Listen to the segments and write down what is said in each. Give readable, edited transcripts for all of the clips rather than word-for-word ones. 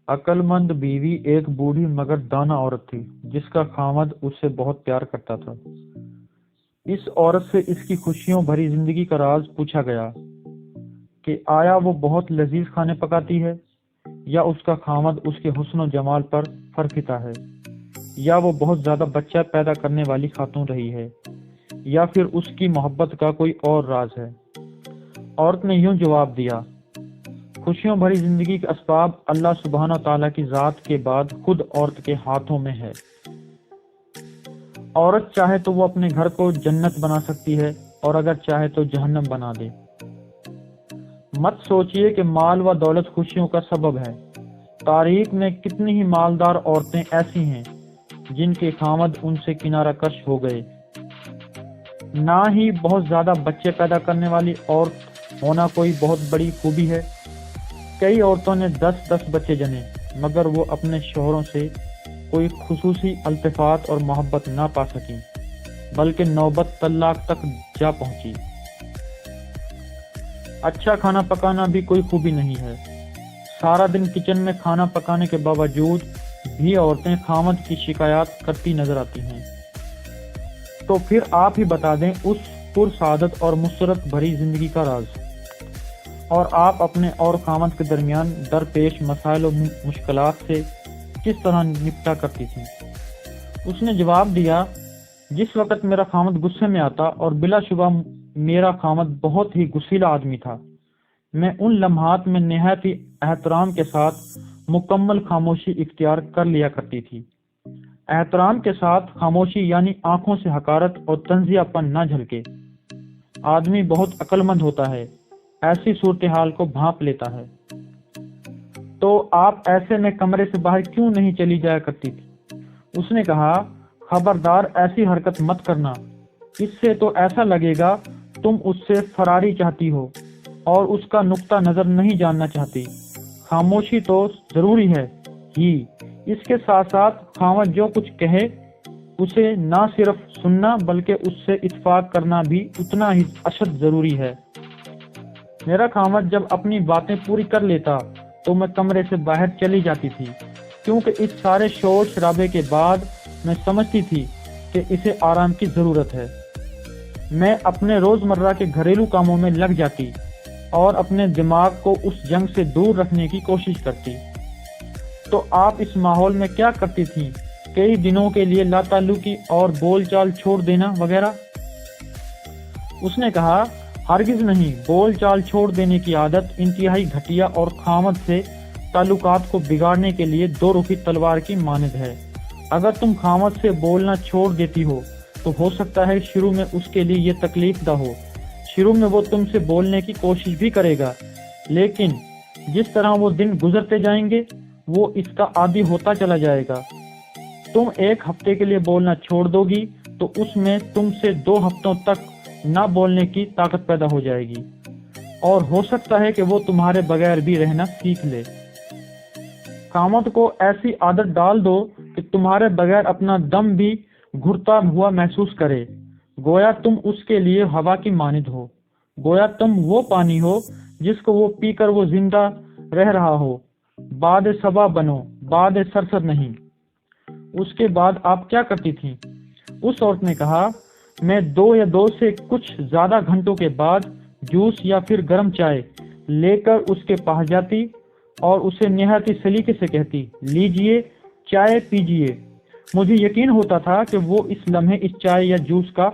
عقل مند بیوی ایک بوڑھی مگر دانا عورت تھی جس کا خاوند اس سے بہت پیار کرتا تھا۔ اس عورت سے اس کی خوشیوں بھری زندگی کا راز پوچھا گیا کہ آیا وہ بہت لذیذ کھانے پکاتی ہے، یا اس کا خاوند اس کے حسن و جمال پر فرفتا ہے، یا وہ بہت زیادہ بچہ پیدا کرنے والی خاتون رہی ہے، یا پھر اس کی محبت کا کوئی اور راز ہے۔ عورت نے یوں جواب دیا، خوشیوں بھری زندگی کے اسباب اللہ سبحانہ تعالیٰ کی ذات کے بعد خود عورت کے ہاتھوں میں ہے۔ عورت چاہے تو وہ اپنے گھر کو جنت بنا سکتی ہے، اور اگر چاہے تو جہنم بنا دے۔ مت سوچئے کہ مال و دولت خوشیوں کا سبب ہے۔ تاریخ میں کتنی ہی مالدار عورتیں ایسی ہیں جن کے خاوند ان سے کنارہ کش ہو گئے۔ نہ ہی بہت زیادہ بچے پیدا کرنے والی عورت ہونا کوئی بہت بڑی خوبی ہے۔ کئی عورتوں نے 10 بچے جنے، مگر وہ اپنے شوہروں سے کوئی خصوصی التفات اور محبت نہ پا سکیں، بلکہ نوبت طلاق تک جا پہنچی۔ اچھا کھانا پکانا بھی کوئی خوبی نہیں ہے۔ سارا دن کچن میں کھانا پکانے کے باوجود بھی عورتیں خاوند کی شکایات کرتی نظر آتی ہیں۔ تو پھر آپ ہی بتا دیں اس پرسعادت اور مسرت بھری زندگی کا راز، اور آپ اپنے اور خاوند کے درمیان درپیش مسائل و مشکلات سے کس طرح نپٹا کرتی تھیں؟ اس نے جواب دیا، جس وقت میرا خاوند غصے میں آتا، اور بلا شبہ میرا خاوند بہت ہی غصیلا آدمی تھا، میں ان لمحات میں نہایت ہی احترام کے ساتھ مکمل خاموشی اختیار کر لیا کرتی تھی۔ احترام کے ساتھ خاموشی یعنی آنکھوں سے حقارت اور تنزیہ پن نہ جھلکے۔ آدمی بہت عقل مند ہوتا ہے، ایسی صورتحال کو بھانپ لیتا ہے۔ تو آپ ایسے میں کمرے سے باہر کیوں نہیں چلی جایا کرتی تھی؟ اس نے کہا، خبردار ایسی حرکت مت کرنا، اس سے تو ایسا لگے گا تم اس سے فراری چاہتی ہو اور اس کا نقطہ نظر نہیں جاننا چاہتی۔ خاموشی تو ضروری ہے ہی، اس کے ساتھ ساتھ خاوند جو کچھ کہے اسے نہ صرف سننا بلکہ اس سے اتفاق کرنا بھی اتنا ہی اشد ضروری ہے۔ میرا خاوند جب اپنی باتیں پوری کر لیتا تو میں کمرے سے باہر چلی جاتی تھی، کیونکہ اس سارے شور شرابے کے بعد میں سمجھتی تھی کہ اسے آرام کی ضرورت ہے۔ میں اپنے روزمرہ کے گھریلو کاموں میں لگ جاتی اور اپنے دماغ کو اس جنگ سے دور رکھنے کی کوشش کرتی۔ تو آپ اس ماحول میں کیا کرتی تھیں؟ کئی دنوں کے لیے لا تعلقی اور بول چال چھوڑ دینا وغیرہ؟ اس نے کہا، ہرگز نہیں، بول چال چھوڑ دینے کی عادت انتہائی گھٹیا اور خاوند سے تعلقات کو بگاڑنے کے لیے دو رخی تلوار کی مانند ہے۔ اگر تم خاوند سے بولنا چھوڑ دیتی ہو تو ہو سکتا ہے شروع میں اس کے لیے یہ تکلیف دہ ہو، شروع میں وہ تم سے بولنے کی کوشش بھی کرے گا، لیکن جس طرح وہ دن گزرتے جائیں گے وہ اس کا عادی ہوتا چلا جائے گا۔ تم 1 ہفتے کے لیے بولنا چھوڑ دو گی تو اس میں تم سے 2 ہفتوں تک نہ بولنے کی طاقت پیدا ہو جائے گی، اور ہو سکتا ہے کہ وہ تمہارے بغیر بھی رہنا سیکھ لے۔ خاوند کو ایسی عادت ڈال دو کہ تمہارے بغیر اپنا دم بھی گھرتا ہوا محسوس کرے، گویا تم اس کے لیے ہوا کی مانند ہو، گویا تم وہ پانی ہو جس کو وہ پی کر وہ زندہ رہ رہا ہو۔ باد صبا بنو، باد سرسر نہیں۔ اس کے بعد آپ کیا کرتی تھیں؟ اس عورت نے کہا، میں 2 یا 2 سے کچھ زیادہ گھنٹوں کے بعد جوس یا پھر گرم چائے لے کر اس کے پاس جاتی اور اسے نہایت سلیقے سے کہتی، لیجئے چائے پیجئے۔ مجھے یقین ہوتا تھا کہ وہ اس لمحے اس چائے یا جوس کا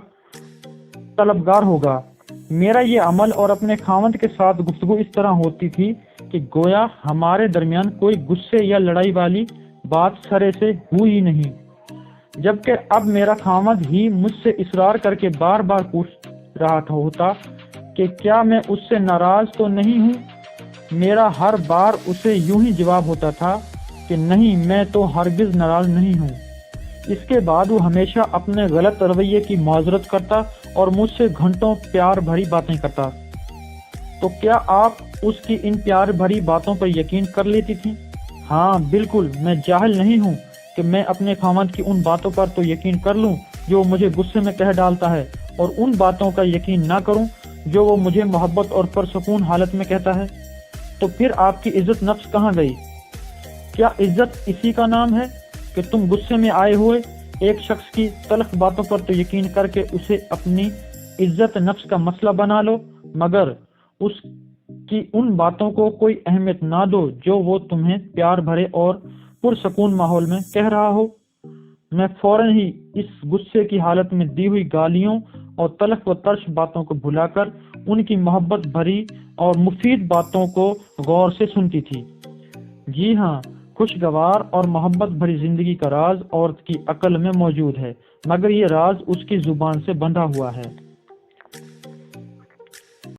طلبگار ہوگا۔ میرا یہ عمل اور اپنے خاوند کے ساتھ گفتگو اس طرح ہوتی تھی کہ گویا ہمارے درمیان کوئی غصے یا لڑائی والی بات سرے سے ہوئی نہیں، جبکہ اب میرا خاوند ہی مجھ سے اصرار کر کے بار بار پوچھ رہا ہوتا کہ کیا میں اس سے ناراض تو نہیں ہوں۔ میرا ہر بار اسے یوں ہی جواب ہوتا تھا کہ نہیں، میں تو ہرگز ناراض نہیں ہوں۔ اس کے بعد وہ ہمیشہ اپنے غلط رویے کی معذرت کرتا اور مجھ سے گھنٹوں پیار بھری باتیں کرتا۔ تو کیا آپ اس کی ان پیار بھری باتوں پر یقین کر لیتی تھیں؟ ہاں بالکل، میں جاہل نہیں ہوں کہ میں اپنے خاوند کی ان باتوں پر تو یقین کر لوں جو مجھے غصے میں کہہ ڈالتا ہے، اور ان باتوں کا یقین نہ کروں جو وہ مجھے محبت اور پرسکون حالت میں کہتا ہے۔ تو پھر آپ کی عزت نفس کہاں گئی؟ کیا عزت اسی کا نام ہے کہ تم غصے میں آئے ہوئے ایک شخص کی تلخ باتوں پر تو یقین کر کے اسے اپنی عزت نفس کا مسئلہ بنا لو، مگر اس کی ان باتوں کو کوئی اہمیت نہ دو جو وہ تمہیں پیار بھرے اور پرسکون ماحول میں کہہ رہا ہو؟ میں فوراً ہی اس غصے کی حالت میں دی ہوئی گالیوں اور تلخ و ترش باتوں کو بھلا کر ان کی محبت بھری اور مفید باتوں کو غور سے سنتی تھی۔ جی ہاں، خوشگوار اور محبت بھری زندگی کا راز عورت کی عقل میں موجود ہے، مگر یہ راز اس کی زبان سے بندھا ہوا ہے۔